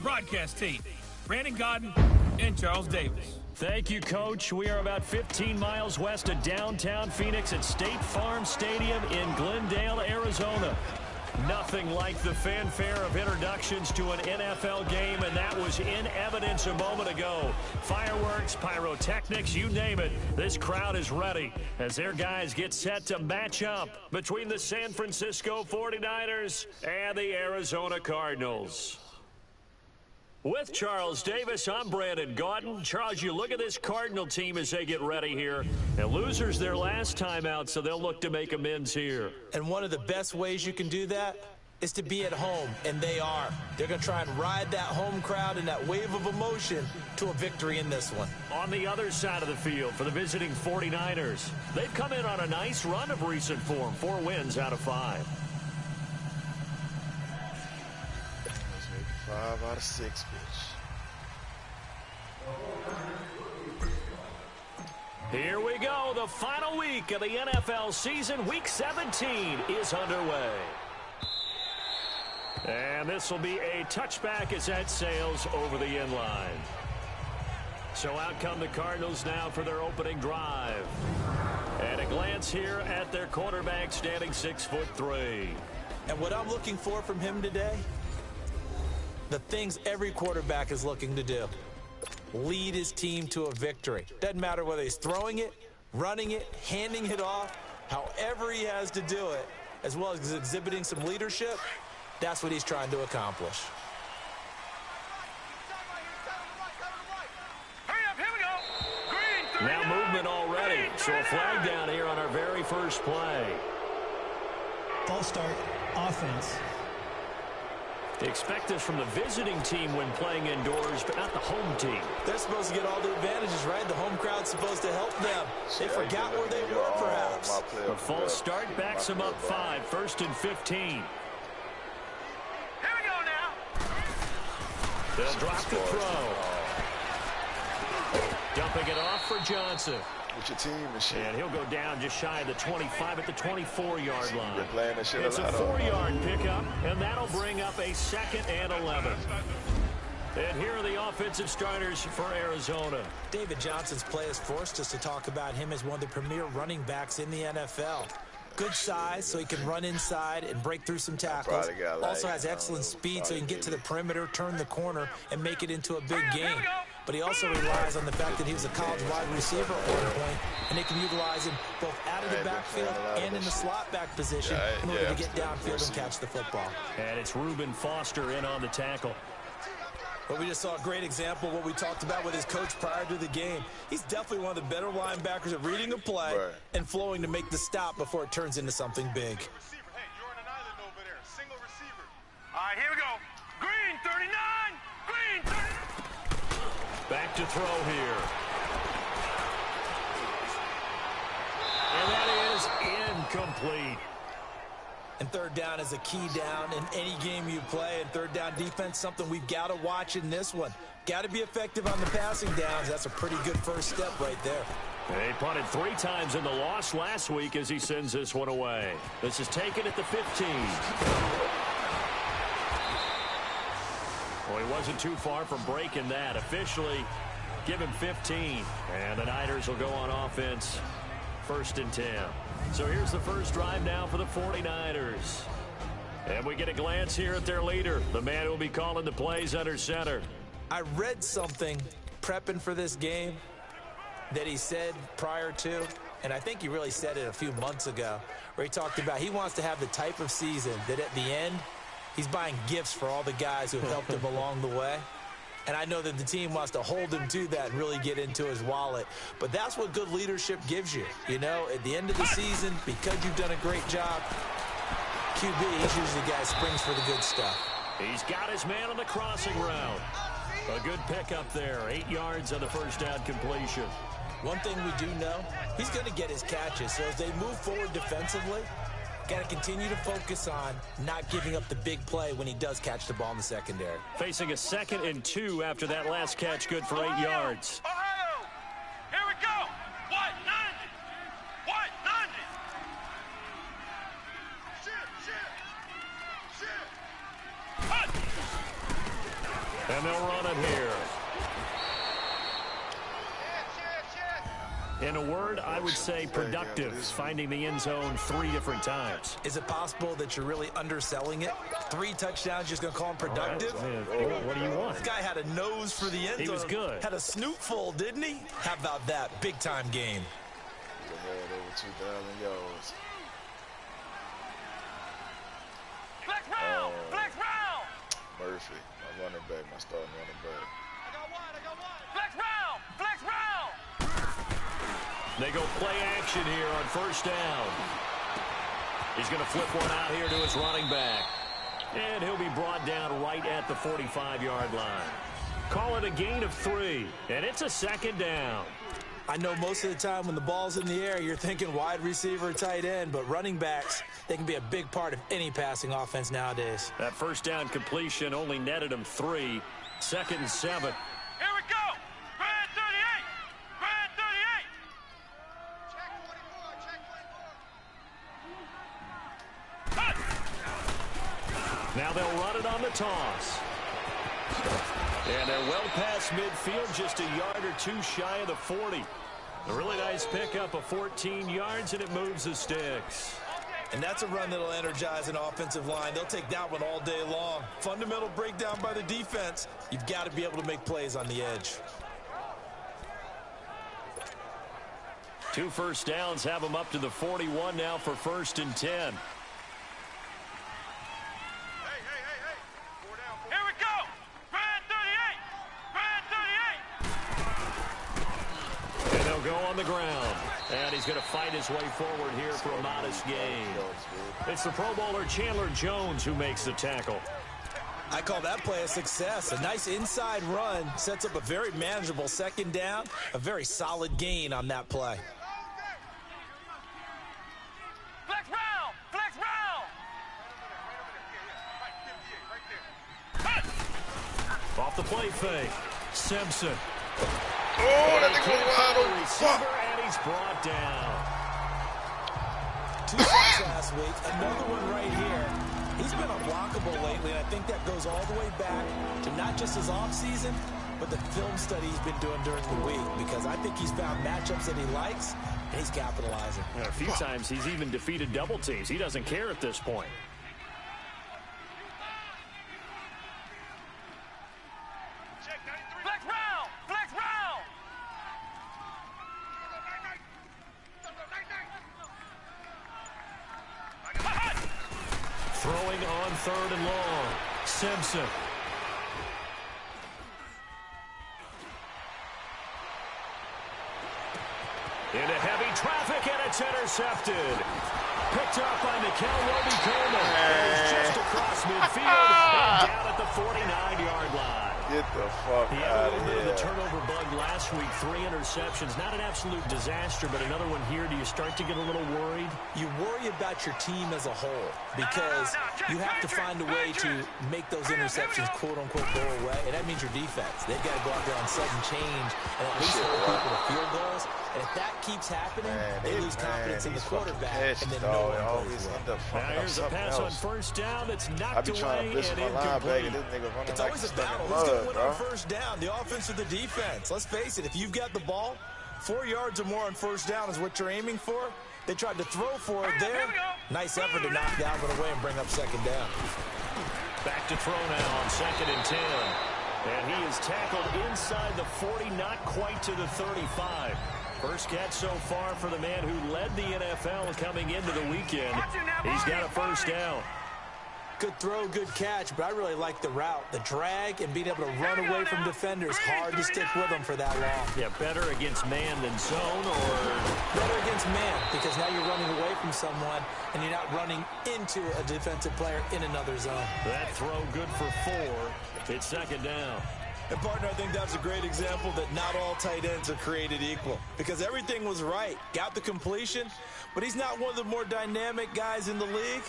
broadcast team, Brandon Gaudin and Charles Davis. Thank you, Coach. We are about 15 miles west of downtown Phoenix at State Farm Stadium in Glendale, Arizona. Nothing like the fanfare of introductions to an NFL game, and that was in evidence a moment ago. Fireworks, pyrotechnics, you name it. This crowd is ready as their guys get set to match up between the San Francisco 49ers and the Arizona Cardinals. With Charles Davis, I'm Brandon Gaudin. Charles, you look at this Cardinal team as they get ready here. And losers their last time out, so they'll look to make amends here. And one of the best ways you can do that is to be at home, and they are. They're going to try and ride that home crowd and that wave of emotion to a victory in this one. On the other side of the field for the visiting 49ers, they've come in on a nice run of recent form, 4 wins out of 5. 5 out of 6, bitch. Here we go. The final week of the NFL season. Week 17 is underway. And this will be a touchback as that sails over the end line. So out come the Cardinals now for their opening drive. And a glance here at their quarterback standing 6'3". And what I'm looking for from him today, the things every quarterback is looking to do. Lead his team to a victory. Doesn't matter whether he's throwing it, running it, handing it off, however he has to do it, as well as exhibiting some leadership, that's what he's trying to accomplish. Now movement already. So a flag down here on our very first play. False start, offense. They expect this from the visiting team when playing indoors, but not the home team. They're supposed to get all the advantages, right? The home crowd's supposed to help them. They forgot where they were, perhaps. A false start backs them up 5, 1st and 15. Here we go now. They'll drop the throw. Dumping it off for Johnson. With your team and shit. And he'll go down just shy of the 25 at the 24-yard line. They're playing that shit It's a 4-yard pickup, and that'll bring up a 2nd and 11. And here are the offensive starters for Arizona. David Johnson's play has forced us to talk about him as one of the premier running backs in the NFL. Good size, so he can run inside and break through some tackles. Also has excellent speed, so he can get to the perimeter, turn the corner, and make it into a big game. But he also relies on the fact that he was a college wide receiver at one point, and they can utilize him both out of the backfield and in the slot back position in order to get downfield and catch the football. And it's Reuben Foster in on the tackle. But we just saw a great example of what we talked about with his coach prior to the game. He's definitely one of the better linebackers at reading a play and flowing to make the stop before it turns into something big. Hey, you're on an island over there. Single receiver. All right, here we go. Green 39. Green 39. Back to throw here. And that is incomplete. And third down is a key down in any game you play. And third down defense, something we've got to watch in this one. Got to be effective on the passing downs. That's a pretty good first step right there. They punted 3 times in the loss last week as he sends this one away. This is taken at the 15. Well, he wasn't too far from breaking that. Officially, give him 15. And the Niners will go on offense, 1st and 10. So here's the first drive now for the 49ers. And we get a glance here at their leader, the man who will be calling the plays under center. I read something prepping for this game that he said prior to, and I think he really said it a few months ago, where he talked about he wants to have the type of season that at the end, he's buying gifts for all the guys who have helped him along the way. And I know that the team wants to hold him to that and really get into his wallet. But that's what good leadership gives you. You know, at the end of the season, because you've done a great job, QB, he's usually the guy who springs for the good stuff. He's got his man on the crossing route. A good pickup there, 8 yards on the first down completion. One thing we do know, he's going to get his catches. So as they move forward defensively, got to continue to focus on not giving up the big play when he does catch the ball in the secondary. Facing a 2nd and 2 after that last catch, good for 8 yards. Ohio! Here we go! What? 90! What? 90! Shit! Shit! Shit! Hut! And they'll run it here. In a word, I would say productive, finding the end zone 3 different times. Is it possible that you're really underselling it? 3 touchdowns, just going to call him productive? Right. What do you want? This guy had a nose for the end zone. He was good. Had a snoot full, didn't he? How about that? Big-time game. He had over 2,000 yards. Flex round! Flex round! Murphy, my running back, my starting running back. I got wide. Flex round! Flex round! They go play action here on first down. He's going to flip one out here to his running back. And he'll be brought down right at the 45-yard line. Call it a gain of 3, and it's a second down. I know most of the time when the ball's in the air, you're thinking wide receiver, tight end, but running backs, they can be a big part of any passing offense nowadays. That first down completion only netted him 3. 2nd and 7. Here we go! Grand 38! Grand 38! Check 24, check 24. Now they'll run it on the toss. And they're well past midfield, just a yard or 2 shy of the 40. A really nice pickup of 14 yards, and it moves the sticks. And that's a run that'll energize an offensive line. They'll take that one all day long. Fundamental breakdown by the defense. You've got to be able to make plays on the edge. 2 first downs have them up to the 41 now for 1st and 10. Here we go! Grand 38! Grand 38! And they'll go on the ground. And he's going to fight his way forward here for a modest gain. It's the Pro Bowler Chandler Jones who makes the tackle. I call that play a success. A nice inside run sets up a very manageable 2nd down. A very solid gain on that play. Flex round! Flex round! Off the play fake. Simpson. Oh, that thing was wide open. Receiver, and he's brought down. 2 sacks last week. Another one right here. He's been unblockable lately, and I think that goes all the way back to not just his offseason, but the film study he's been doing during the week, because I think he's found matchups that he likes, and he's capitalizing. A few times he's even defeated double teams. He doesn't care at this point. Flex round! Flex round! Throwing on 3rd and long. Simpson. Into heavy traffic, and it's intercepted. Picked up by Nikel Roby-Coleman. And he's just across midfield and down at the 49-yard line. Get the fuck He had a out little of bit of the here. turnover bug last week. 3 interceptions. Not an absolute disaster, but another one here. Do you start to get a little worried? You worry about your team as a whole, because you have to find a way to make those interceptions quote-unquote go away, and that means your defense. They've got to go out there on sudden change and at least hold people to field goals. And if that keeps happening, they lose confidence in the quarterback, and then no one plays well. Now here's a pass on first down that's I knocked be trying away to and blitz my linebacker. incomplete. This nigga running It's like always a stuck in battle. Who's going to mud, win on bro. first down, the offense or the defense? Let's face it, if you've got the ball, 4 yards or more on first down is what you're aiming for. They tried to throw for it there. Nice effort to knock Dalvin away and bring up 2nd down. Back to throw now on 2nd and 10. And he is tackled inside the 40, not quite to the 35. First catch so far for the man who led the NFL coming into the weekend. He's got a first down. Good throw, good catch, but I really like the route. The drag and being able to run away from defenders. Hard to stick with them for that long. Yeah, better against man than zone, or Better against man, because now you're running away from someone and you're not running into a defensive player in another zone. that throw good for 4. It's 2nd down. And, partner, I think that's a great example that not all tight ends are created equal, because everything was right. Got the completion, but he's not one of the more dynamic guys in the league.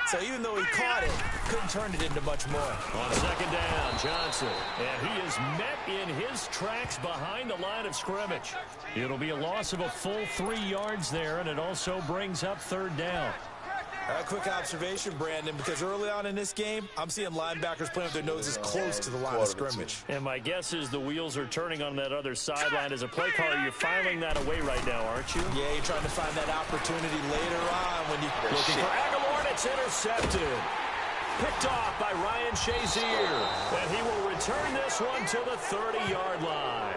So even though he caught it, couldn't turn it into much more. On 2nd down, Johnson. And he is met in his tracks behind the line of scrimmage. It'll be a loss of a full 3 yards there, and it also brings up 3rd down. A quick observation, Brandon, because early on in this game, I'm seeing linebackers playing with their noses close to the line of scrimmage. And my guess is the wheels are turning on that other sideline. As a play caller, you're filing that away right now, aren't you? Yeah, you're trying to find that opportunity later on when you... Looking for Aguilar, and it's intercepted. Picked off by Ryan Shazier. And he will return this one to the 30-yard line.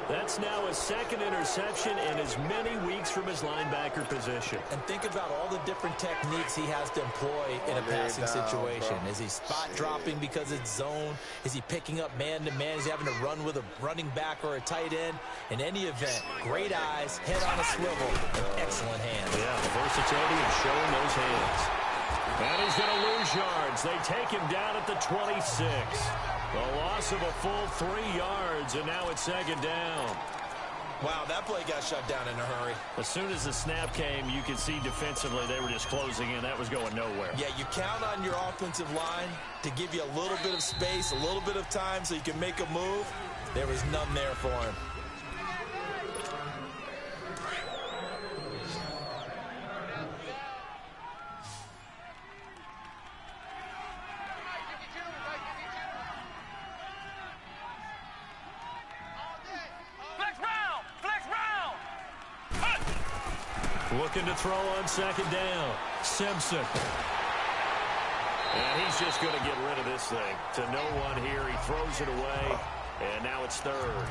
That's now his second interception in as many weeks from his linebacker position. And think about all the different techniques he has to employ in a passing situation. Is he spot dropping because it's zone? Is he picking up man-to-man? Is he having to run with a running back or a tight end? In any event, great eyes, head on a swivel, and excellent hands. Yeah, the versatility of showing those hands. And he's going to lose yards. They take him down at the 26. The loss of a full 3 yards, and now it's second down. Wow, that play got shut down in a hurry. As soon as the snap came, you could see defensively they were just closing in. That was going nowhere. Yeah, you count on your offensive line to give you a little bit of space, a little bit of time so you can make a move. There was none there for him. Looking to throw on second down. Simpson. And he's just going to get rid of this thing. To no one here. He throws it away. And now it's third.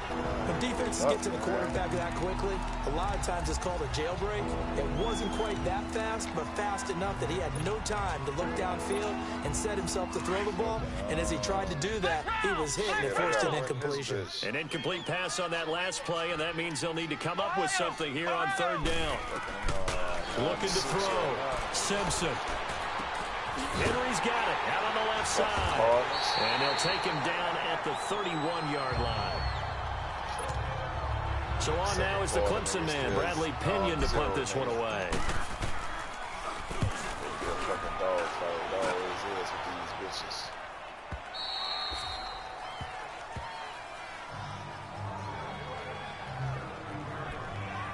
When defenses get to the quarterback that quickly, a lot of times it's called a jailbreak. It wasn't quite that fast, but fast enough that he had no time to look downfield and set himself to throw the ball. And as he tried to do that, he was hit and it forced an incompletion. An incomplete pass on that last play, and that means they'll need to come up with something here on third down. Looking to throw. Simpson. Henry's got it out on the left side. And they'll take him down at the 31-yard line. So on now is the Clemson man, Bradley Pinion, to punt this one away.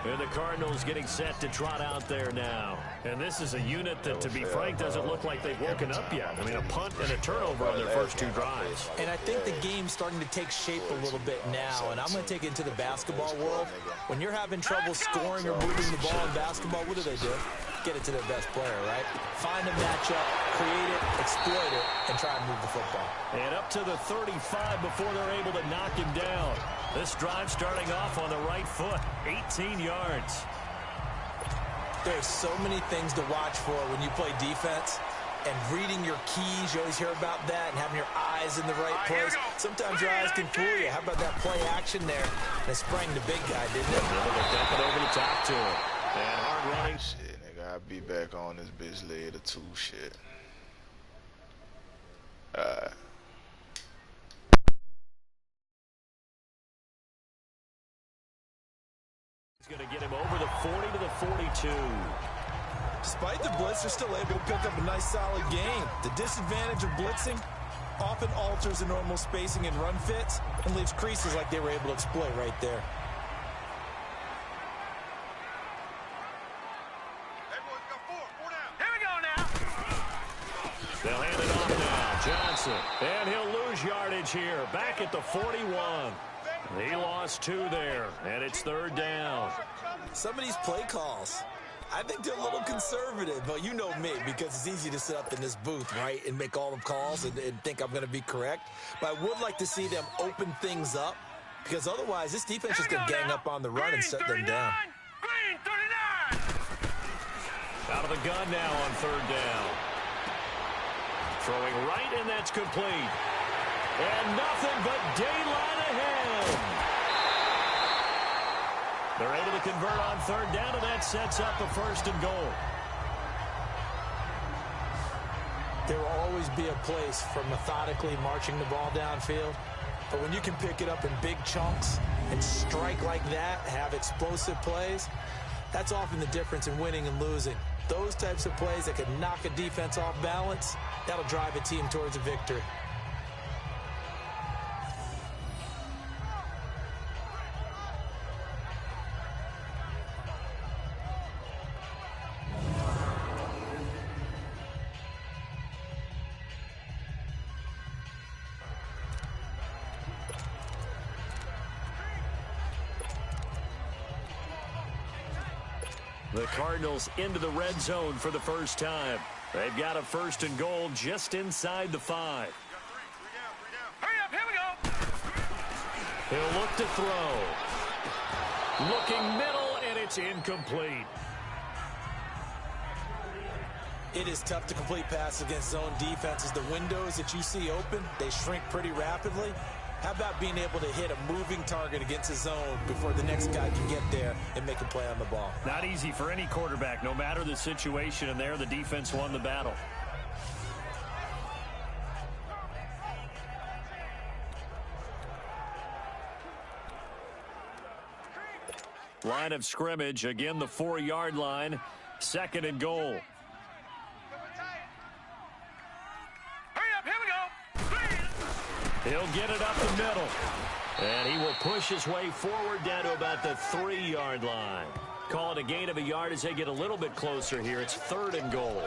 And the Cardinals getting set to trot out there now. And this is a unit that, to be frank, doesn't look like they've woken up yet. I mean, a punt and a turnover on their first 2 drives. And I think the game's starting to take shape a little bit now. And I'm going to take it into the basketball world. When you're having trouble scoring or moving the ball in basketball, what do? Get it to their best player, right? Find a matchup, create it, exploit it, and try and move the football. And up to the 35 before they're able to knock him down. This drive starting off on the right foot, 18 yards. There's so many things to watch for when you play defense. And reading your keys, you always hear about that, and having your eyes in the right place. Sometimes your eyes can fool you. How about that play action there? And it sprang the big guy, didn't it? They dump it over the top to him. And hard running. Shit, nigga, I'll be back on this bitch later too, shit. He's going to get him over the 40 to the 42. Despite the blitz, they're still able to pick up a nice, solid game. The disadvantage of blitzing often alters the normal spacing and run fits and leaves creases like they were able to exploit right there. Everyone's got four down. Here we go now. They'll hand it off now. Johnson. And he'll lose yardage here. Back at the 41. He lost 2 there, and it's third down. Some of these play calls, I think they're a little conservative, but you know me, because it's easy to sit up in this booth, right, and make all the calls and think I'm going to be correct. But I would like to see them open things up, because otherwise this defense is going to gang up on the run and shut them down. Green 39. Out of the gun now on third down. Throwing right, and that's complete. And nothing but daylight ahead. They're able to convert on third down, and that sets up a 1st and goal. There will always be a place for methodically marching the ball downfield. But when you can pick it up in big chunks and strike like that, have explosive plays, that's often the difference in winning and losing. Those types of plays that can knock a defense off balance, that'll drive a team towards a victory. The Cardinals into the red zone for the first time. They've got a 1st and goal just inside the 5. Hurry up, here we go. He'll look to throw. Looking middle, and it's incomplete. It is tough to complete passes against zone defenses. The windows that you see open, they shrink pretty rapidly. How about being able to hit a moving target against a zone before the next guy can get there and make a play on the ball? Not easy for any quarterback, no matter the situation, and there the defense won the battle. Line of scrimmage, again the 4-yard line, 2nd and goal. He'll get it up the middle. And he will push his way forward down to about the 3-yard line. Call it a gain of a yard as they get a little bit closer here. It's 3rd and goal.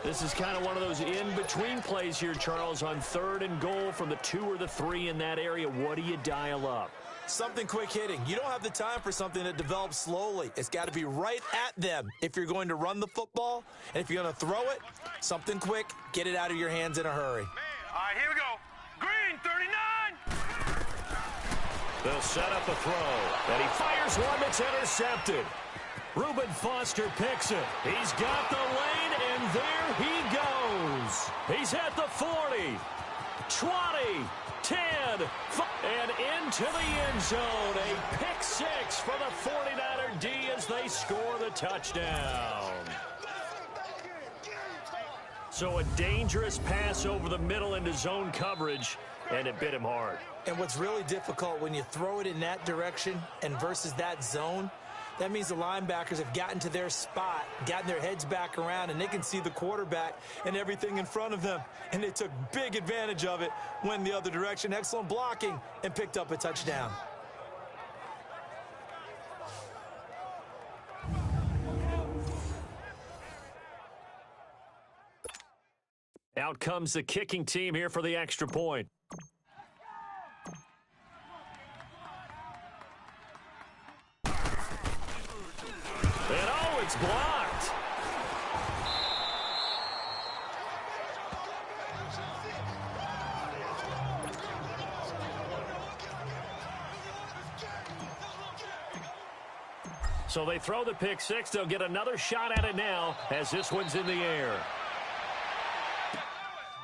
This is kind of one of those in-between plays here, Charles, on 3rd and goal from the 2 or the 3 in that area. What do you dial up? Something quick hitting. You don't have the time for something that develops slowly. It's got to be right at them if you're going to run the football. And if you're going to throw it, something quick, get it out of your hands in a hurry. All right, here we go. Green, 39. They'll set up a throw, and he fires one that's intercepted. Reuben Foster picks it. He's got the lane, and there he goes. He's at the 40, 20, 10, and into the end zone. A pick 6 for the 49er D as they score the touchdown. So a dangerous pass over the middle into zone coverage, and it bit him hard. And what's really difficult when you throw it in that direction and versus that zone, that means the linebackers have gotten to their spot, gotten their heads back around, and they can see the quarterback and everything in front of them. And they took big advantage of it, went the other direction. Excellent blocking, and picked up a touchdown. Out comes the kicking team here for the extra point. And oh, it's blocked. So they throw the pick 6. They'll get another shot at it now as this one's in the air.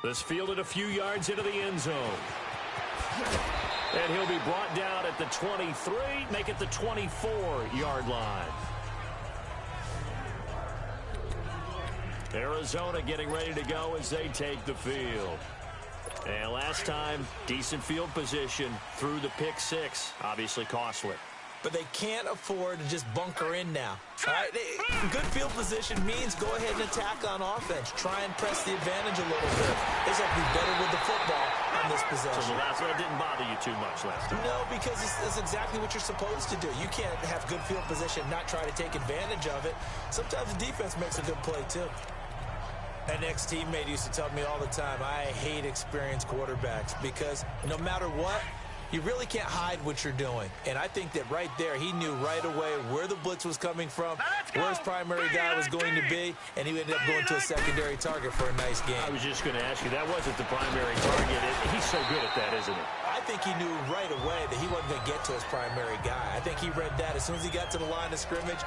This fielded a few yards into the end zone. And he'll be brought down at the 23, make it the 24-yard line. Arizona getting ready to go as they take the field. And last time, decent field position through the pick 6, obviously costly. But they can't afford to just bunker in now. All right? Good field position means go ahead and attack on offense. Try and press the advantage a little bit. They just have to be better with the football on this possession. So the last one didn't bother you too much last time? No, because it's exactly what you're supposed to do. You can't have good field position and not try to take advantage of it. Sometimes the defense makes a good play, too. An ex-teammate used to tell me all the time, I hate experienced quarterbacks because no matter what, you really can't hide what you're doing. And I think that right there, he knew right away where the blitz was coming from, where his primary guy was going to be, and he ended up going to a secondary target for a nice game. I was just going to ask you, that wasn't the primary target. He's so good at that, isn't he? I think he knew right away that he wasn't going to get to his primary guy. I think he read that as soon as he got to the line of scrimmage,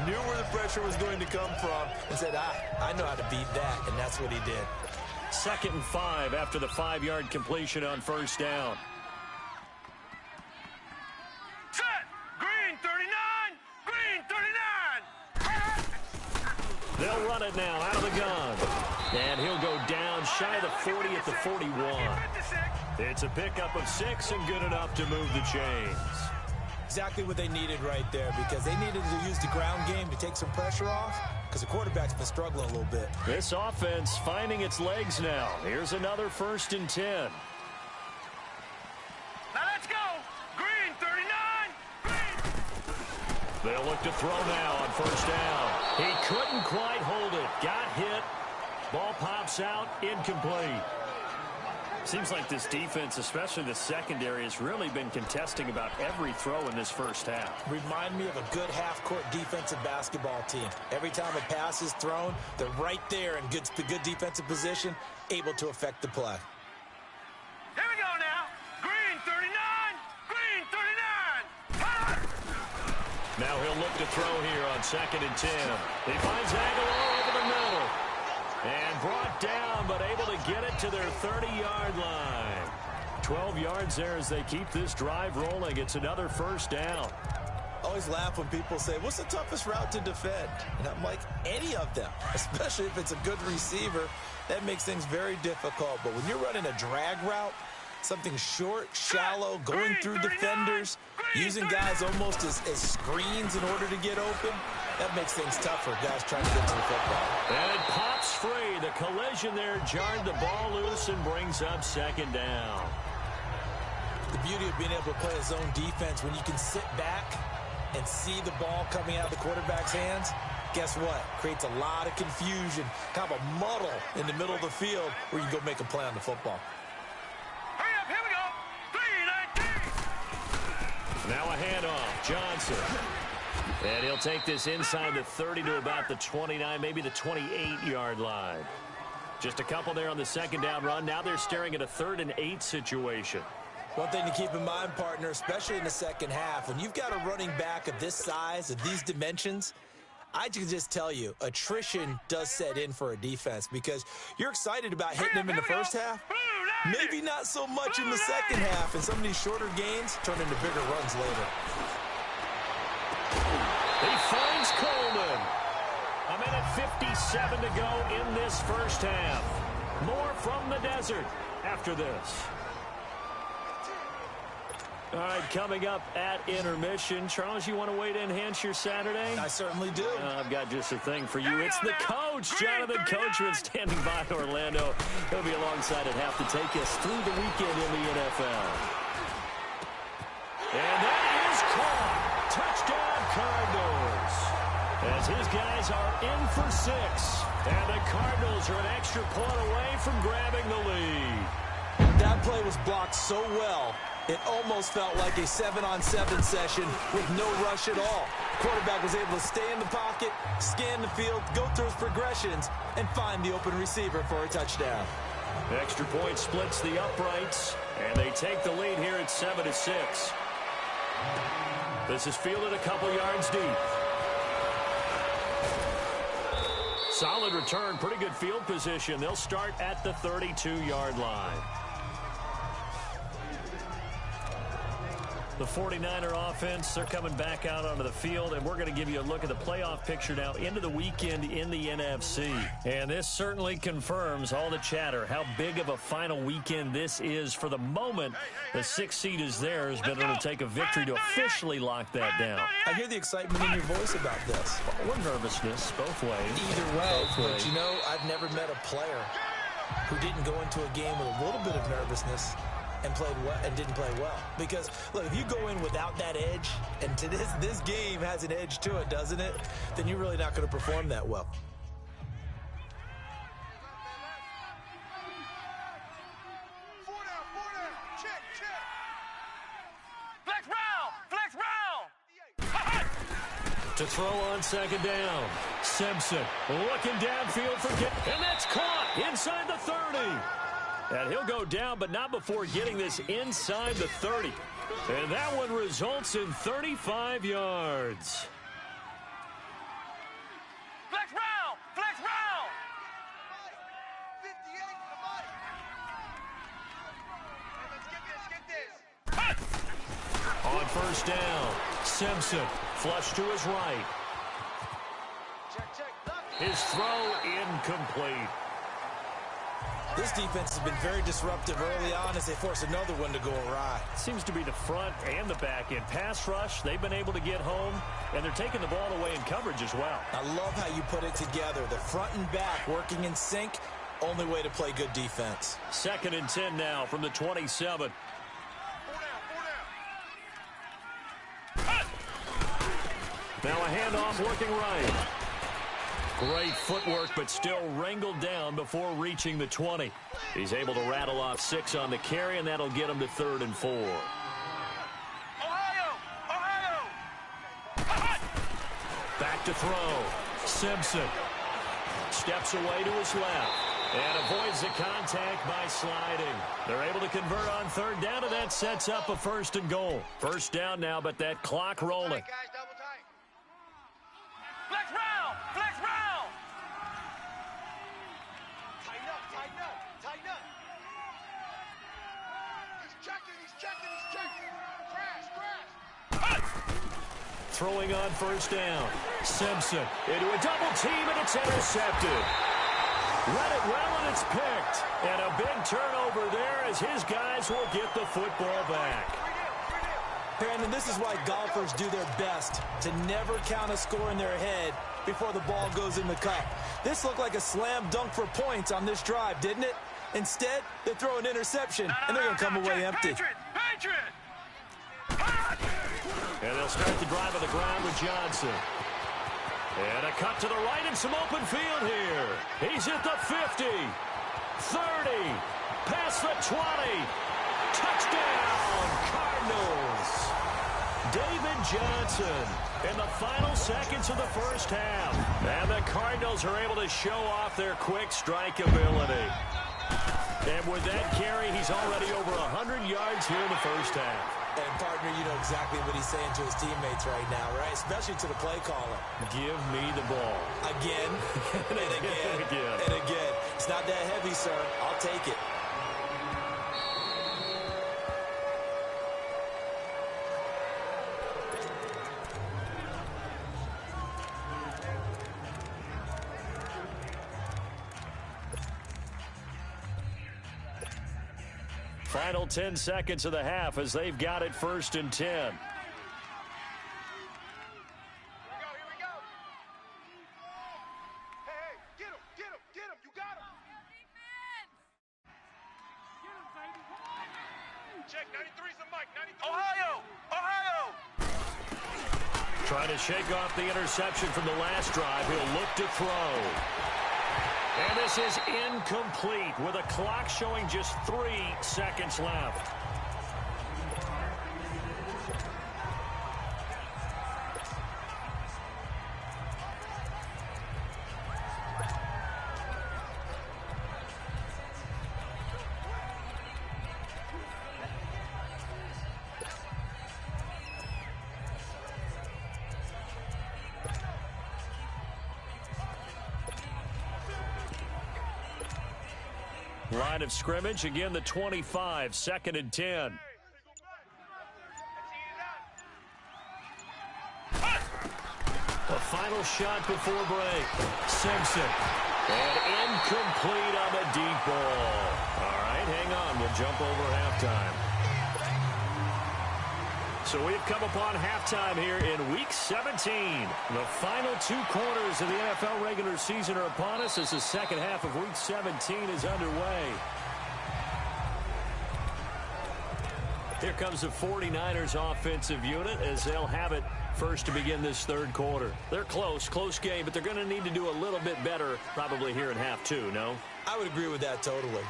knew where the pressure was going to come from, and said, I know how to beat that, and that's what he did. 2nd and 5 after the 5-yard completion on first down. Set. Green, 39. Green, 39. They'll run it now out of the gun. And he'll go down shy of the 40 at the 41. It's a pickup of 6 and good enough to move the chains. Exactly what they needed right there because they needed to use the ground game to take some pressure off because the quarterback's been struggling a little bit. This offense finding its legs now. Here's another 1st and 10. Now let's go. Green, 39. Green. They'll look to throw now on first down. He couldn't quite hold it. Got hit. Ball pops out. Incomplete. Seems like this defense, especially the secondary, has really been contesting about every throw in this first half. Remind me of a good half-court defensive basketball team. Every time a pass is thrown, they're right there in good defensive position, able to affect the play. Here we go now. Green 39. Green 39. Now he'll look to throw here on 2nd and 10. He finds Aguilar over the middle. And brought down, but able to get it to their 30-yard line. 12 yards there as they keep this drive rolling. It's another first down. I always laugh when people say, what's the toughest route to defend? And I'm like, any of them, especially if it's a good receiver. That makes things very difficult. But when you're running a drag route, something short, shallow, going through defenders, using guys almost as screens in order to get open, that makes things tough for guys trying to get to the football. And it pops free. The collision there jarred the ball loose and brings up 2nd down. The beauty of being able to play a zone defense, when you can sit back and see the ball coming out of the quarterback's hands, guess what? Creates a lot of confusion, kind of a muddle in the middle of the field where you go make a play on the football. Hurry up, here we go. 3-19. Now a handoff. Johnson. And he'll take this inside the 30 to about the 29, maybe the 28-yard line. Just a couple there on the 2nd down run. Now they're staring at a 3rd and 8 situation. One thing to keep in mind, partner, especially in the second half, when you've got a running back of this size, of these dimensions, I can just tell you, attrition does set in for a defense because you're excited about hitting him in the first half. Maybe not so much in the second half, and some of these shorter gains turn into bigger runs later. He finds Coleman. A minute 57 to go in this first half. More from the desert after this. All right, coming up at intermission. Charles, you want to wait to enhance your Saturday? I certainly do. I've got just a thing for you. It's the coach, Jonathan Coachman, standing by Orlando. He'll be alongside at half to take us through the weekend in the NFL. And that is caught. Touchdown, Cardinals. As his guys are in for 6. And the Cardinals are an extra point away from grabbing the lead. That play was blocked so well, it almost felt like a 7-on-7 session with no rush at all. Quarterback was able to stay in the pocket, scan the field, go through his progressions, and find the open receiver for a touchdown. Extra point splits the uprights, and they take the lead here at 7-6. This is fielded a couple yards deep. Solid return, pretty good field position. They'll start at the 32-yard line. The 49er offense, they're coming back out onto the field, and we're going to give you a look at the playoff picture now into the weekend in the NFC. And this certainly confirms all the chatter, how big of a final weekend this is. For the moment, the 6th seed is theirs, but it'll take a victory to officially lock that down. I hear the excitement in your voice about this. Or nervousness, both ways. Either way, but you know, I've never met a player who didn't go into a game with a little bit of nervousness and played well and didn't play well. Because look, if you go in without that edge, and to this game has an edge to it, doesn't it? Then you're really not going to perform that well. Four down. Check. Flex round. To throw on 2nd down. Simpson looking downfield for and that's caught inside the 30. And he'll go down, but not before getting this inside the 30. And that one results in 35 yards. Flex round. 58 to the body. Let's get this. On 1st down, Simpson flush to his right. Check. His throw incomplete. This defense has been very disruptive early on as they force another one to go awry. Seems to be the front and the back end. Pass rush, they've been able to get home, and they're taking the ball away in coverage as well. I love how you put it together. The front and back working in sync, only way to play good defense. 2nd and 10 now from the 27. Now a handoff working right. Great footwork, but still wrangled down before reaching the 20. He's able to rattle off 6 on the carry, and that'll get him to 3rd and 4. Back to throw. Simpson steps away to his left and avoids the contact by sliding. They're able to convert on 3rd down, and that sets up a 1st and goal. 1st down now, but that clock rolling. Flex round! Flex round! Tighten up, tighten up, tighten up. He's checking, he's checking, he's checking. Crash, crash. Throwing on 1st down. Simpson into a double team, and it's intercepted. Read it well, and it's picked. And a big turnover there as his guys will get the football back. Brandon, this is why golfers do their best to never count a score in their head before the ball goes in the cup. This looked like a slam dunk for points on this drive, didn't it? Instead, they throw an interception, and they're going to come away empty. Patriot! And they'll start the drive on the ground with Johnson. And a cut to the right and some open field here. He's at the 50, 30, past the 20. Touchdown, Cardinals. David Johnson in the final seconds of the 1st half. And the Cardinals are able to show off their quick strike ability. And with that carry, he's already over 100 yards here in the 1st half. And, partner, you know exactly what he's saying to his teammates right now, right? Especially to the play caller. Give me the ball. Again, and again, and again. It's not that heavy, sir. I'll take it. Final 10 seconds of the half as they've got it 1st and 10. Here we go. Hey, get him, you got him. Check, 93's the mic, 93. Ohio! Trying to shake off the interception from the last drive. He'll look to throw. And this is incomplete with a clock showing just 3 seconds left. Line of scrimmage, again the 25, 2nd and 10. The final shot before break. Simpson. And incomplete on the deep ball. All right, hang on. We'll jump over halftime. So we've come upon halftime here in Week 17. The final 2 quarters of the NFL regular season are upon us as the second half of Week 17 is underway. Here comes the 49ers offensive unit as they'll have it first to begin this 3rd quarter. They're close game, but they're going to need to do a little bit better probably here in half 2, no? I would agree with that totally.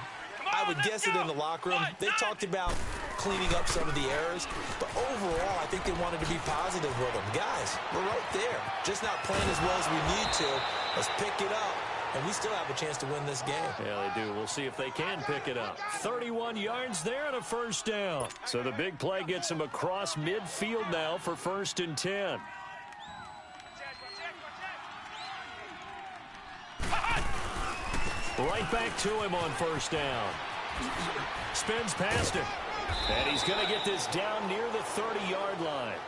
I would guess it in the locker room. They talked about cleaning up some of the errors, but overall, I think they wanted to be positive with them. Guys, we're right there. Just not playing as well as we need to. Let's pick it up, and we still have a chance to win this game. Yeah, they do. We'll see if they can pick it up. 31 yards there and a 1st down. So the big play gets them across midfield now for 1st and 10. Right back to him on 1st down. Spins past him. And he's going to get this down near the 30-yard line.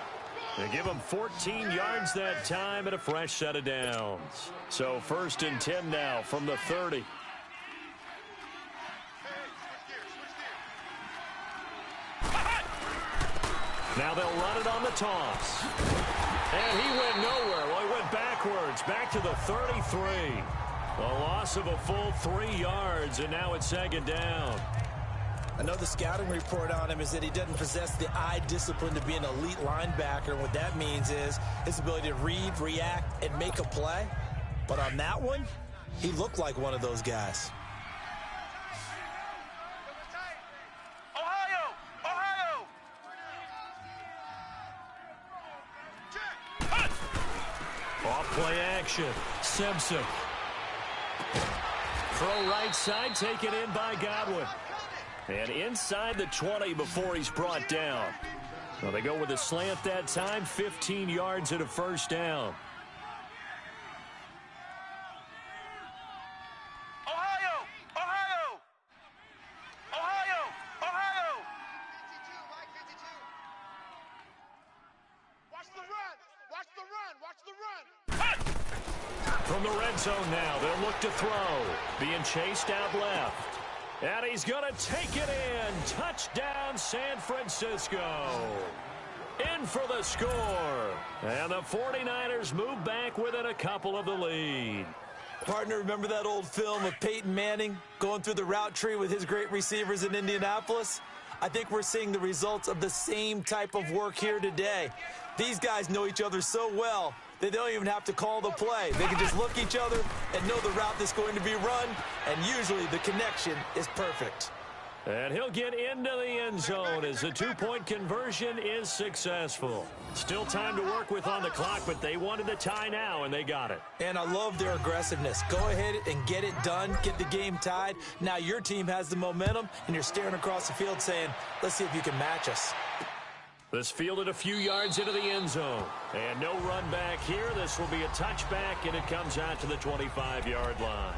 They give him 14 yards that time and a fresh set of downs. So 1st and 10 now from the 30. Now they'll run it on the toss. And he went nowhere. Well, he went backwards, back to the 33. A loss of a full 3 yards, and now it's 2nd down. I know the scouting report on him is that he doesn't possess the eye discipline to be an elite linebacker. What that means is his ability to read, react, and make a play. But on that one, he looked like one of those guys. Ohio! Ohio! Off play action. Simpson. Throw right side, taken in by Godwin. And inside the 20 before he's brought down. Well, they go with a slant that time, 15 yards and a first down. Ohio! Ohio! Ohio! Ohio! Watch the run! Watch the run! Watch the run! From the red zone now, they'll look to throw. Being chased out left. And he's going to take it in. Touchdown, San Francisco. In for the score. And the 49ers move back within a couple of the lead. Partner, remember that old film of Peyton Manning going through the route tree with his great receivers in Indianapolis? I think we're seeing the results of the same type of work here today. These guys know each other so well that they don't even have to call the play. They can just look each other and know the route that's going to be run, and usually the connection is perfect. And he'll get into the end zone as the two-point conversion is successful. Still time to work with on the clock, but they wanted the tie now, and they got it. And I love their aggressiveness. Go ahead and get it done, get the game tied. Now your team has the momentum, and you're staring across the field saying, let's see if you can match us. This fielded a few yards into the end zone. And no run back here. This will be a touchback, and it comes out to the 25-yard line.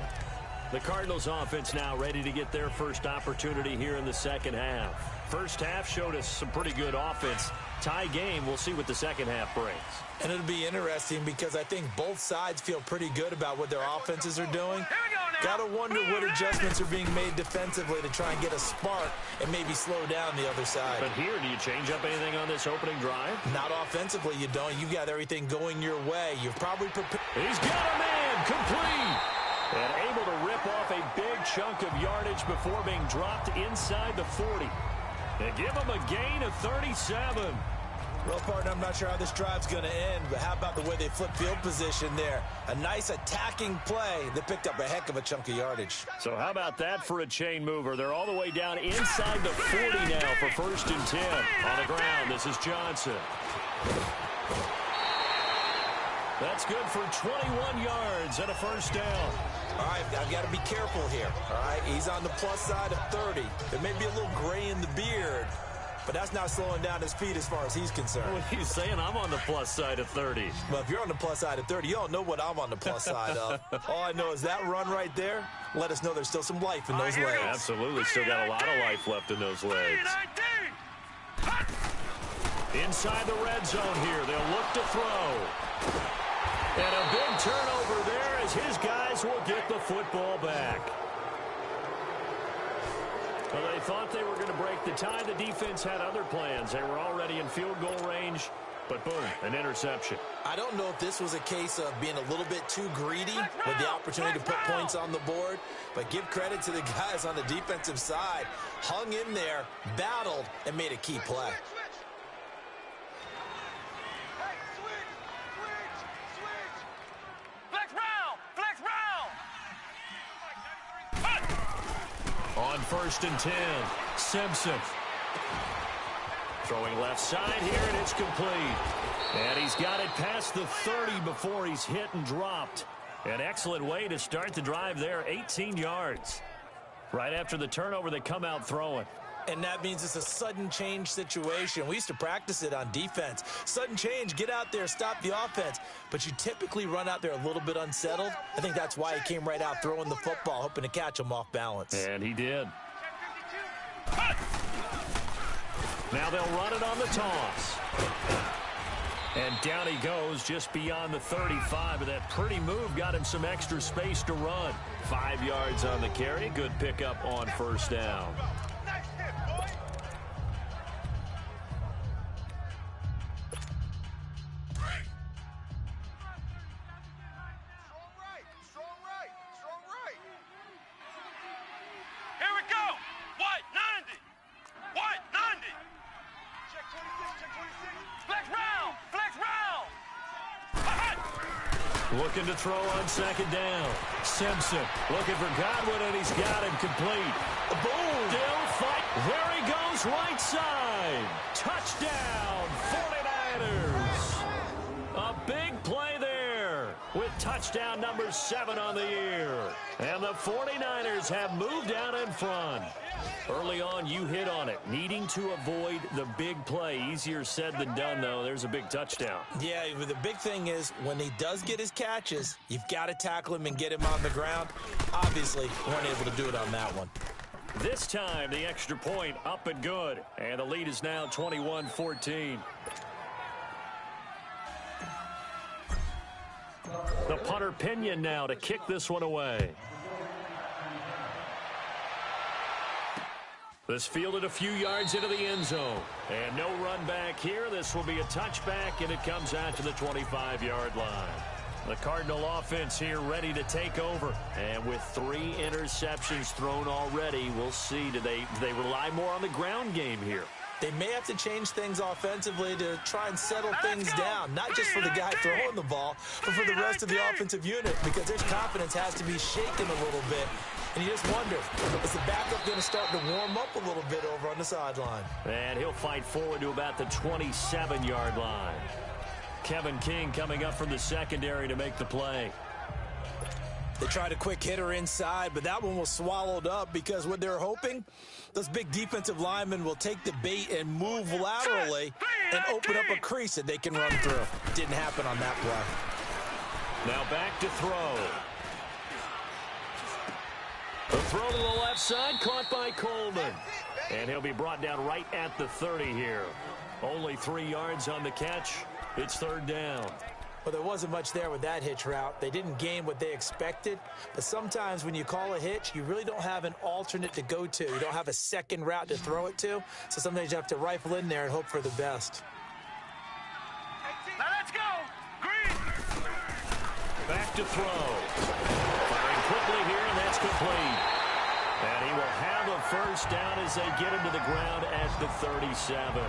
The Cardinals offense now ready to get their first opportunity here in the second half. First half showed us some pretty good offense. Tie game, we'll see what the second half brings. And it'll be interesting because I think both sides feel pretty good about what their offenses are doing. Got to wonder what adjustments are being made defensively to try and get a spark and maybe slow down the other side. But here, do you change up anything on this opening drive? Not offensively, you don't. You've got everything going your way. You've probably prepared. He's got a man, complete. And able to rip off a big chunk of yardage before being dropped inside the 40. And give him a gain of 37. Well, partner, I'm not sure how this drive's going to end, but how about the way they flip field position there? A nice attacking play that picked up a heck of a chunk of yardage. So how about that for a chain mover? They're all the way down inside the 40 now for 1st and 10. On the ground, this is Johnson. That's good for 21 yards and a first down. All right, I've got to be careful here. All right, he's on the plus side of 30. There may be a little gray in the beard, but that's not slowing down his feet as far as he's concerned. What are you saying? I'm on the plus side of 30. Well, if you're on the plus side of 30, you don't know what I'm on the plus side of. All I know is that run right there, let us know there's still some life in those legs. Absolutely, still got a lot of life left in those legs. Inside the red zone here, they'll look to throw. And a big turnover there as his guys will get the football back. Well, they thought they were going to break the tie. The defense had other plans. They were already in field goal range, but boom, an interception. I don't know if this was a case of being a little bit too greedy with the opportunity to put points on the board, but give credit to the guys on the defensive side. Hung in there, battled, and made a key play. On 1st and 10, Simpson. Throwing left side here, and it's complete. And he's got it past the 30 before he's hit and dropped. An excellent way to start the drive there, 18 yards. Right after the turnover, they come out throwing. And that means it's a sudden change situation. We used to practice it on defense. Sudden change, get out there, stop the offense. But you typically run out there a little bit unsettled. I think that's why he came right out throwing the football, hoping to catch him off balance. And he did. Now they'll run it on the toss. And down he goes just beyond the 35. And that pretty move got him some extra space to run. 5 yards on the carry. Good pickup on 1st down. Looking to throw on second down. Simpson looking for Godwin, and he's got him complete. Boom! Still fight. There he goes, right side. Touchdown, 49ers. A big play there with touchdown number 7 on the year. And the 49ers have moved out in front. Early on, you hit on it. Needing to avoid the big play. Easier said than done, though. There's a big touchdown. Yeah, the big thing is when he does get his catches, you've got to tackle him and get him on the ground. Obviously, weren't able to do it on that one. This time, the extra point up and good. And the lead is now 21-14. The punter Pinion now to kick this one away. This fielded a few yards into the end zone. And no run back here. This will be a touchback, and it comes out to the 25-yard line. The Cardinal offense here ready to take over. And with 3 interceptions thrown already, we'll see. Do they rely more on the ground game here? They may have to change things offensively to try and settle things down, not just for the guy throwing the ball, but for the rest of the offensive unit, because their confidence has to be shaken a little bit. And you just wonder, is the backup going to start to warm up a little bit over on the sideline? And he'll fight forward to about the 27-yard line. Kevin King coming up from the secondary to make the play. They tried a quick hitter inside, but that one was swallowed up because what they're hoping, those big defensive linemen will take the bait and move laterally and open up a crease that they can run through. Didn't happen on that play. Now back to throw. The throw to the left side, caught by Coleman. And he'll be brought down right at the 30 here. Only 3 yards on the catch. It's third down. Well, there wasn't much there with that hitch route. They didn't gain what they expected. But sometimes when you call a hitch, you really don't have an alternate to go to. You don't have a second route to throw it to. So sometimes you have to rifle in there and hope for the best. Now let's go. Green. Back to throw. Firing quickly here, and that's complete. And he will have a first down as they get him to the ground at the 37.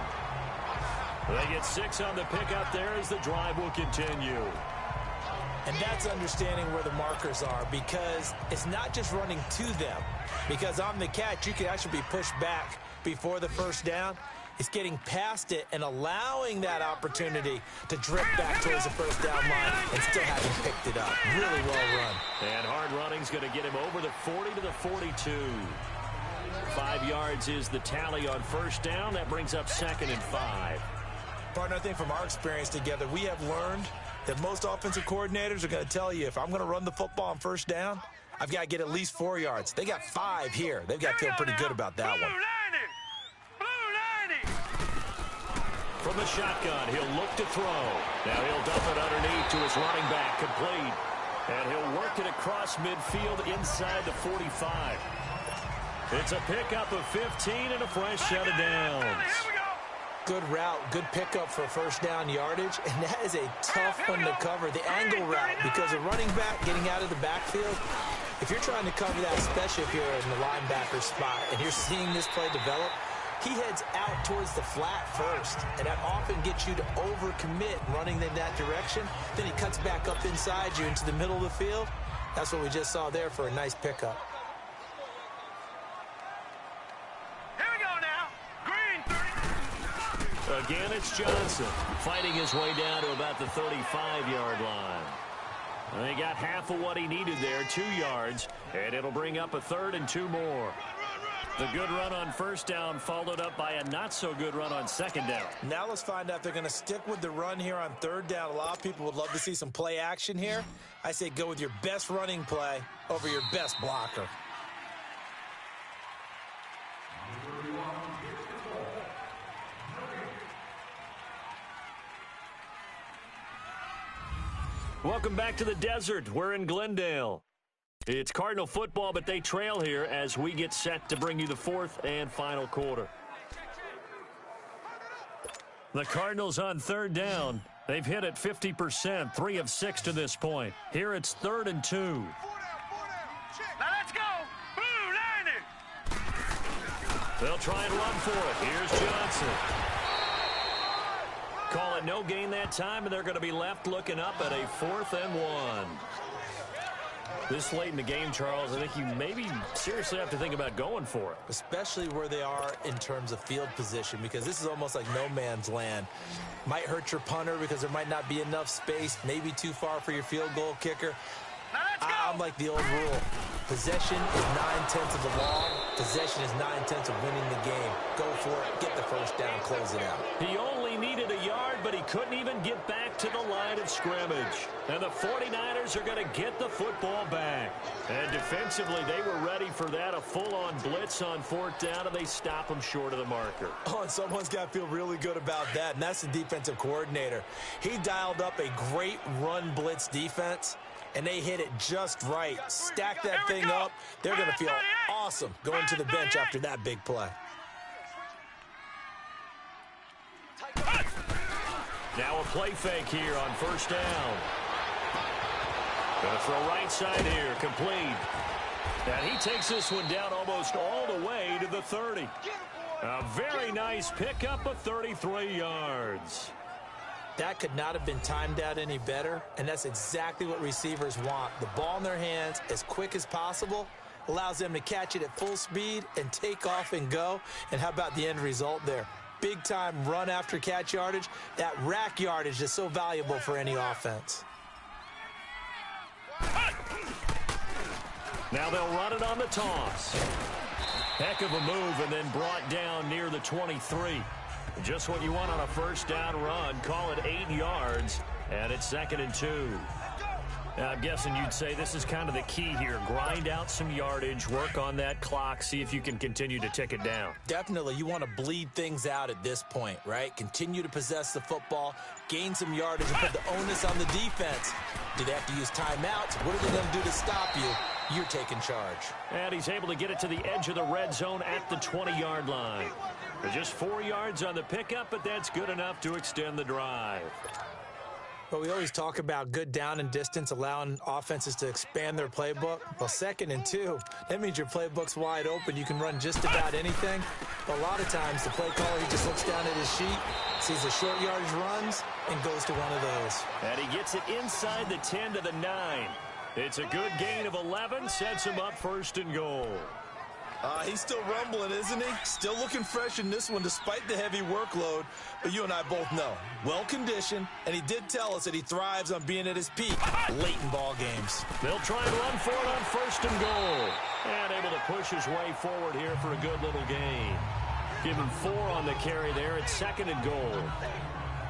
They get 6 on the pickup there as the drive will continue. And that's understanding where the markers are, because it's not just running to them. Because on the catch, you can actually be pushed back before the first down. It's getting past it and allowing that opportunity to drip back towards the first down line and still having picked it up. Really well run. And hard running's going to get him over the 40 to the 42. 5 yards is the tally on first down. That brings up 2nd and 5. Partner, I think from our experience together, we have learned that most offensive coordinators are going to tell you, if I'm going to run the football on first down, I've got to get at least 4 yards. They got 5 here. They've got to feel pretty good about that one. Blue 90. From the shotgun, he'll look to throw. Now he'll dump it underneath to his running back, complete. And he'll work it across midfield inside the 45. It's a pickup of 15 and a fresh set of downs. Good route, good pickup for first down yardage, and that is a tough one to cover, the angle route, because a running back getting out of the backfield, if you're trying to cover that, especially if you're in the linebacker spot, and you're seeing this play develop, he heads out towards the flat first, and that often gets you to overcommit running in that direction. Then he cuts back up inside you into the middle of the field. That's what we just saw there for a nice pickup. Again, it's Johnson fighting his way down to about the 35-yard line. And he got half of what he needed there, 2 yards, and it'll bring up a 3rd and 2 more. The good run on first down followed up by a not-so-good run on second down. Now let's find out if they're going to stick with the run here on third down. A lot of people would love to see some play action here. I say go with your best running play over your best blocker. Welcome back to the desert. We're in Glendale. It's Cardinal football, but they trail here as we get set to bring you the 4th and final quarter. The Cardinals on third down. They've hit it 50%, 3 of 6 to this point. Here it's 3rd and 2. Now let's go. Blue 90. They'll try and run for it. Here's Johnson. Call it no gain that time, and they're going to be left looking up at a 4th and 1. This late in the game, Charles, I think you maybe seriously have to think about going for it. Especially where they are in terms of field position, because this is almost like no man's land. Might hurt your punter because there might not be enough space, maybe too far for your field goal kicker. I'm like the old rule. Possession is 9/10 of the law. Possession is 9/10 of winning the game. Go for it. Get the first down. Close it out. He only needed a yard, but he couldn't even get back to the line of scrimmage. And the 49ers are going to get the football back. And defensively, they were ready for that. A full-on blitz on 4th down, and they stop him short of the marker. Oh, and someone's got to feel really good about that, and that's the defensive coordinator. He dialed up a great run blitz defense, and they hit it just right. Stack that thing up. They're going to feel awesome going to the bench after that big play. Now a play fake here on 1st down. Going to throw right side here, complete. And he takes this one down almost all the way to the 30. A very nice pickup of 33 yards. That could not have been timed out any better, and that's exactly what receivers want. The ball in their hands as quick as possible allows them to catch it at full speed and take off and go. And how about the end result there? Big-time run after catch yardage. That rack yardage is so valuable for any offense. Now they'll run it on the toss. Heck of a move, and then brought down near the 23. Just what you want on a 1st down run. Call it 8 yards, and it's 2nd and 2. Now, I'm guessing you'd say this is kind of the key here. Grind out some yardage, work on that clock, see if you can continue to tick it down. Definitely, you want to bleed things out at this point, right? Continue to possess the football, gain some yardage, and put the onus on the defense. Do they have to use timeouts? What are they going to do to stop you? You're taking charge. And he's able to get it to the edge of the red zone at the 20-yard line. They're just 4 yards on the pickup, but that's good enough to extend the drive. But we always talk about good down and distance, allowing offenses to expand their playbook. Well, 2nd and 2, that means your playbook's wide open. You can run just about anything. But a lot of times, the play caller, he just looks down at his sheet, sees the short yardage runs, and goes to one of those. And he gets it inside the 10 to the 9. It's a good gain of 11, sets him up 1st and goal. He's still rumbling, isn't he? Still looking fresh in this one despite the heavy workload. But you and I both know, well-conditioned, and he did tell us that he thrives on being at his peak late in ball games. They'll try and run for it on 1st and goal. And able to push his way forward here for a good little gain. Give him 4 on the carry there. It's 2nd and goal.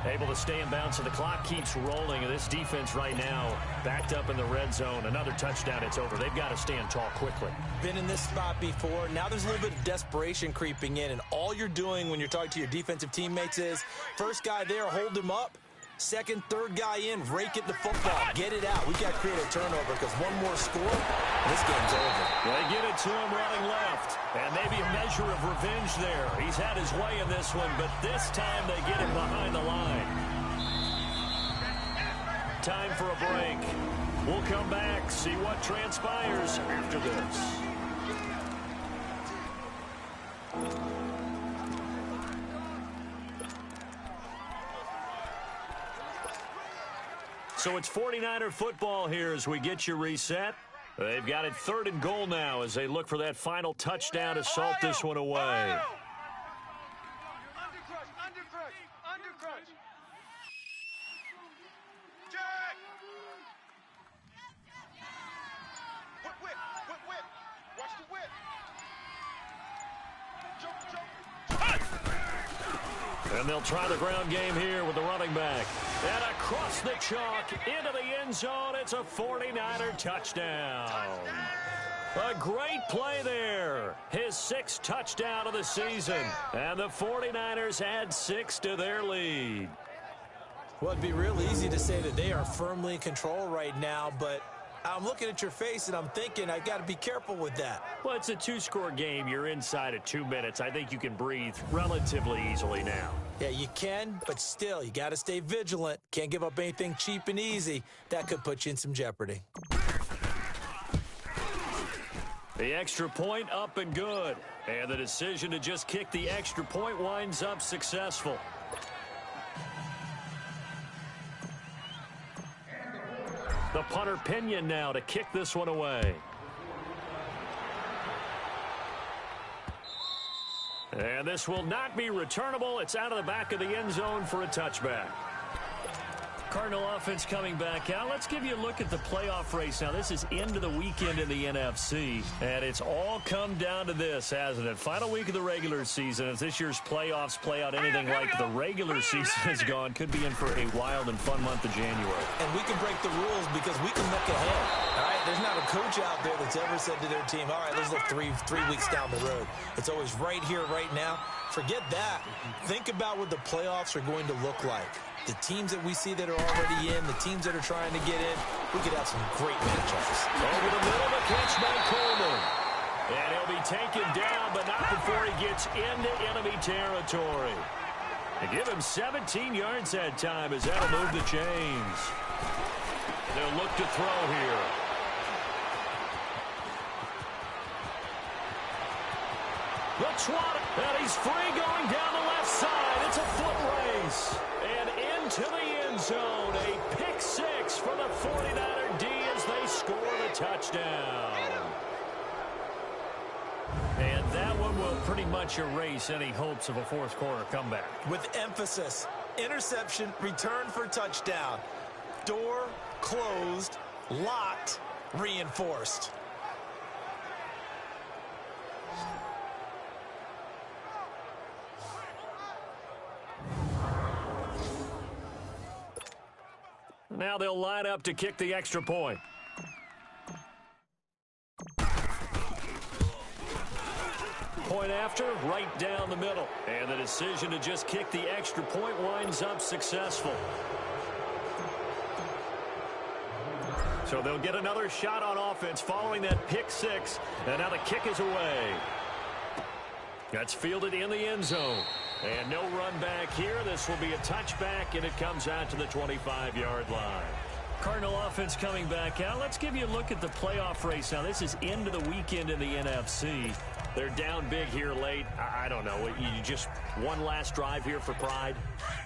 Able to stay in bounds, so the clock keeps rolling. And this defense right now backed up in the red zone. Another touchdown, it's over. They've got to stand tall quickly. Been in this spot before. Now there's a little bit of desperation creeping in. And all you're doing when you're talking to your defensive teammates is, first guy there, hold him up. 2nd, 3rd guy in, rake at the football. Get it out. We've got to create a turnover because one more score, this game's over. They get it to him running left. And maybe a measure of revenge there. He's had his way in this one, but this time they get him behind the line. Time for a break. We'll come back, see what transpires after this. So it's 49er football here as we get you reset. They've got it 3rd and goal now as they look for that final touchdown to salt this one away. Undercrush. Jack! Whip. Watch the whip. Jump. And they'll try the ground game here with the running back. And across the chalk into the end zone, it's a 49er touchdown. A great play there. His 6th touchdown of the season. And the 49ers add 6 to their lead. Well, it'd be real easy to say that they are firmly in control right now, but I'm looking at your face and I'm thinking I've got to be careful with that. Well, it's a 2-score game. You're inside at 2 minutes. I think you can breathe relatively easily now. Yeah, you can, but still, you got to stay vigilant. Can't give up anything cheap and easy. That could put you in some jeopardy. The extra point up and good. And the decision to just kick the extra point winds up successful. The punter Pinion now to kick this one away. And this will not be returnable. It's out of the back of the end zone for a touchback. Cardinal offense coming back out. Let's give you a look at the playoff race. Now, this is into the weekend in the NFC, and it's all come down to this, hasn't it? Final week of the regular season. As this year's playoffs play out anything like the regular season has gone, could be in for a wild and fun month of January. And we can break the rules because we can look ahead. All right, there's not a coach out there that's ever said to their team, all right, let's look three weeks down the road. It's always right here, right now. Forget that. Think about what the playoffs are going to look like. The teams that we see that are already in, the teams that are trying to get in, we could have some great matchups. Over the middle, the catch by Coleman. And he'll be taken down, but not before he gets into enemy territory. They give him 17 yards that time as that'll move the chains. They'll look to throw here. The trot, and he's free going down the left side. It's a foot race. And into the end zone, a pick six for the 49er D as they score the touchdown. And that one will pretty much erase any hopes of a fourth quarter comeback. With emphasis, interception, return for touchdown. Door closed, locked, reinforced. Now they'll line up to kick the extra point. Point after, right down the middle. And the decision to just kick the extra point winds up successful. So they'll get another shot on offense following that pick six. And now the kick is away. That's fielded in the end zone. And no run back here. This will be a touchback, and it comes out to the 25-yard line. Cardinal offense coming back out. Let's give you a look at the playoff race. Now, this is into the weekend in the NFC. They're down big here late. I don't know. You just one last drive here for pride?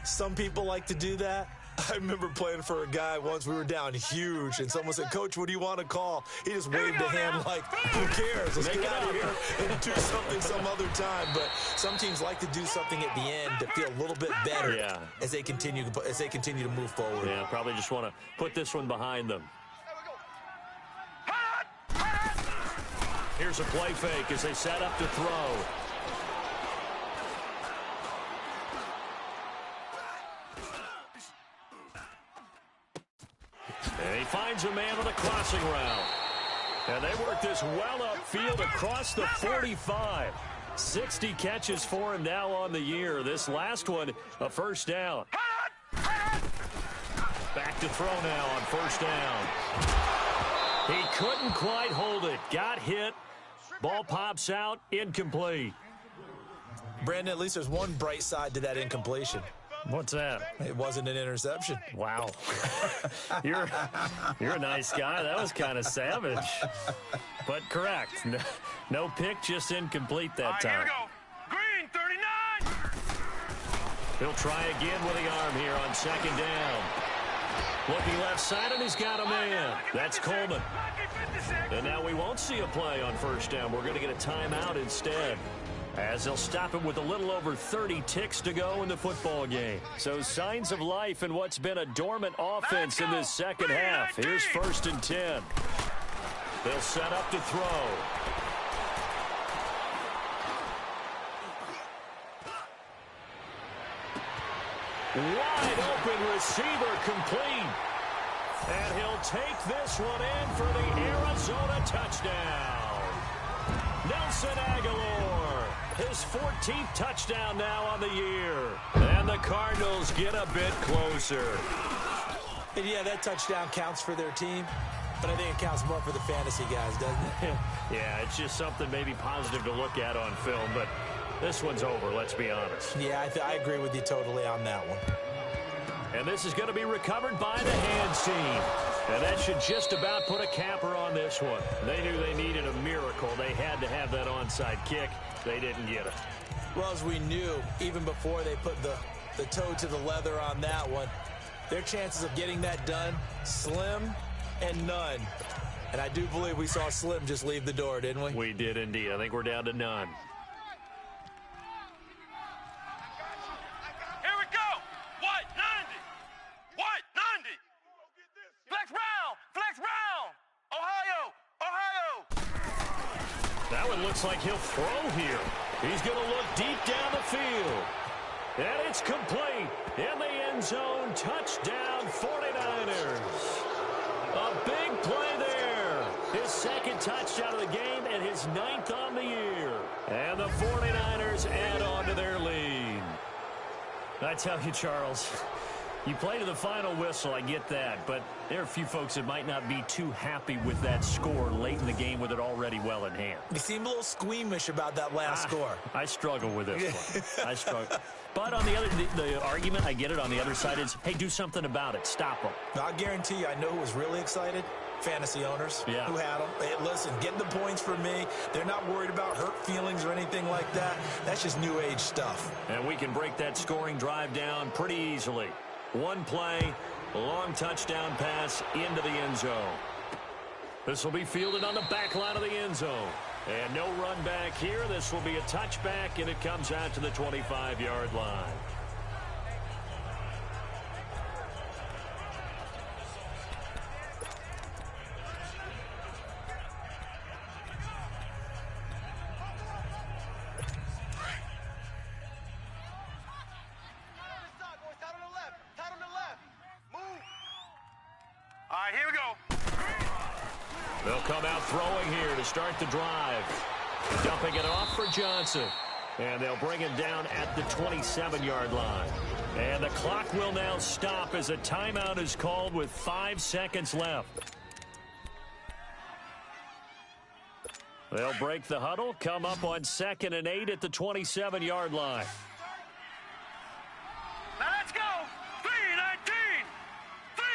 Some people like to do that. I remember playing for a guy once. We were down huge, and someone said, "Coach, what do you want to call?" He just waved a hand like, "Who cares? Let's get out of here and do something some other time." But some teams like to do something at the end to feel a little bit better as they continue to move forward. Yeah, probably just want to put this one behind them. Here's a play fake as they set up to throw. And he finds a man on the crossing route. And they work this well upfield across the 45. 60 catches for him now on the year. This last one, a first down. Back to throw now on first down. He couldn't quite hold it. Got hit. Ball pops out. Incomplete. Brandon, at least there's one bright side to that incompletion. What's that? It wasn't an interception. Wow. You're a nice guy. That was kind of savage. But correct. No pick, just incomplete that time. Here we go. Green, 39. He'll try again with the arm here on second down. Looking left side, and he's got a man. That's Coleman. And now we won't see a play on first down. We're going to get a timeout instead, as they'll stop it with a little over 30 ticks to go in the football game. So signs of life in what's been a dormant offense in this second half. Here's 1st and 10. They'll set up to throw. Wide open receiver complete. And he'll take this one in for the Arizona touchdown. Nelson Aguilar, his 14th touchdown now on the year. And the Cardinals get a bit closer. And yeah, that touchdown counts for their team, but I think it counts more for the fantasy guys, doesn't it? Yeah, it's just something maybe positive to look at on film, but this one's over, let's be honest. Yeah, I agree with you totally on that one. And this is going to be recovered by the hands team. And that should just about put a capper on this one. They knew they needed a miracle. They had to have that onside kick. They didn't get it. Well, as we knew, even before they put the toe to the leather on that one, their chances of getting that done, slim and none. And I do believe we saw Slim just leave the door, didn't we? We did indeed. I think we're down to none. Here we go. White 90. White 90. Flex round. Flex round. Ohio. Ohio. That one looks like he'll throw here. He's going to look deep down the field. And it's complete. In the end zone. Touchdown 49ers. A big play there. His second touchdown of the game and his 9th on the year. And the 49ers add on to their lead. I tell you, Charles, you play to the final whistle, I get that. But there are a few folks that might not be too happy with that score late in the game with it already well in hand. You seem a little squeamish about that last score. I struggle with this one. I struggle. But on the argument, I get it, on the other side is, hey, do something about it. Stop them. I'll guarantee you, I know who was really excited. Fantasy owners who had them. Hey, listen, get the points for me. They're not worried about hurt feelings or anything like that. That's just new age stuff. And we can break that scoring drive down pretty easily. One play, long touchdown pass into the end zone. This will be fielded on the back line of the end zone. And no run back here. This will be a touchback, and it comes out to the 25-yard line. All right, here we go. They'll come out throwing here to start the drive. Dumping it off for Johnson. And they'll bring it down at the 27-yard line. And the clock will now stop as a timeout is called with 5 seconds left. They'll break the huddle, come up on 2nd and 8 at the 27-yard line. Now let's go. 3-19.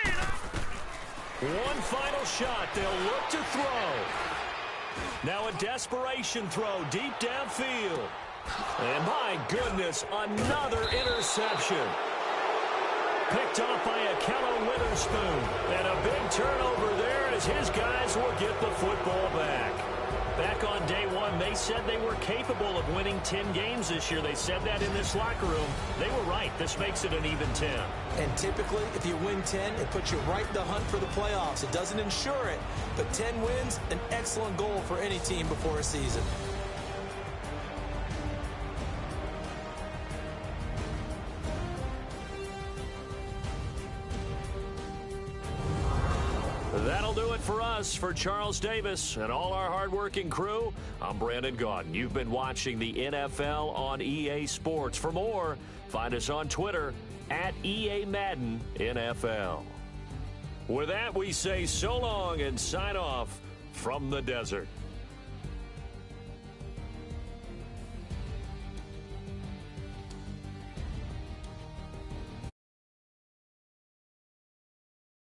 3-19. One final shot. They'll look to throw. Now a desperation throw deep downfield. And my goodness, another interception. Picked off by Akello Witherspoon. And a big turnover there as his guys will get the football back. Back on day one, they said they were capable of winning 10 games this year. They said that in this locker room. They were right. This makes it an even 10. And typically, if you win 10, it puts you right in the hunt for the playoffs. It doesn't ensure it, but 10 wins, an excellent goal for any team before a season. That'll do it for us. For Charles Davis and all our hardworking crew, I'm Brandon Gaudin. You've been watching the NFL on EA Sports. For more, find us on Twitter at EA Madden NFL. With that, we say so long and sign off from the desert.